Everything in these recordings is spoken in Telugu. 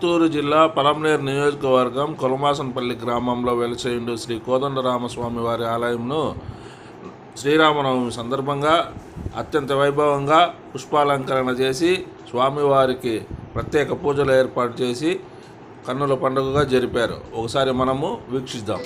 చిత్తూరు జిల్లా పలమనేరు నియోజకవర్గం కొలమాసనపల్లి గ్రామంలో వెలసేయుండు శ్రీ కోదండరామస్వామి వారి ఆలయంను శ్రీరామనవమి సందర్భంగా అత్యంత వైభవంగా పుష్పాలంకరణ చేసి స్వామివారికి ప్రత్యేక పూజలు ఏర్పాటు చేసి కన్నుల పండుగగా జరిపారు. ఒకసారి మనము వీక్షిద్దాం.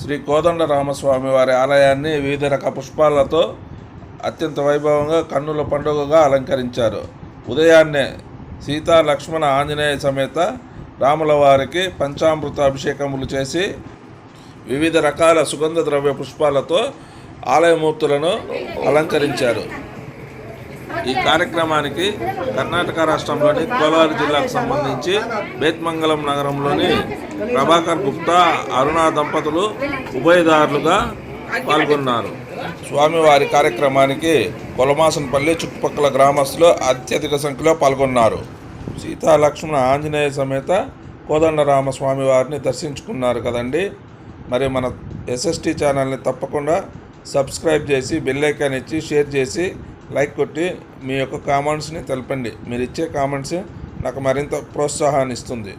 శ్రీ కోదండరామస్వామి వారి ఆలయాన్ని వివిధ రకాల పుష్పాలతో అత్యంత వైభవంగా కన్నుల పండుగగా అలంకరించారు. ఉదయాన్నే సీతా లక్ష్మణ ఆంజనేయ సమేత రాముల వారికి పంచామృత అభిషేకములు చేసి వివిధ రకాల సుగంధ ద్రవ్య పుష్పాలతో ఆలయమూర్తులను అలంకరించారు. ఈ కార్యక్రమానికి కర్ణాటక రాష్ట్రంలోని కోలార్ జిల్లాకు సంబంధించి బేత్మంగళం నగరంలోని ప్రభాకర్ గుప్తా అరుణ దంపతులు ఉభయదారులుగా పాల్గొన్నారు. స్వామివారి కార్యక్రమానికి కొలమాసనపల్లి చుట్టుపక్కల గ్రామస్తులు అత్యధిక సంఖ్యలో పాల్గొన్నారు. సీతా లక్ష్మణ ఆంజనేయ సమేత కోదండరామ స్వామి వారిని దర్శించుకున్నారు కదండి. మరి మన ఎస్ఎస్టీ ఛానల్ని తప్పకుండా సబ్స్క్రైబ్ చేసి బెల్ ఐకాన్ ఇచ్చి షేర్ చేసి లైక్ కొట్టి మీ యొక్క కామెంట్స్ని తెలపండి. మీరు ఇచ్చే కామెంట్స్ నాకు మరింత ప్రోత్సాహాన్ని ఇస్తుంది.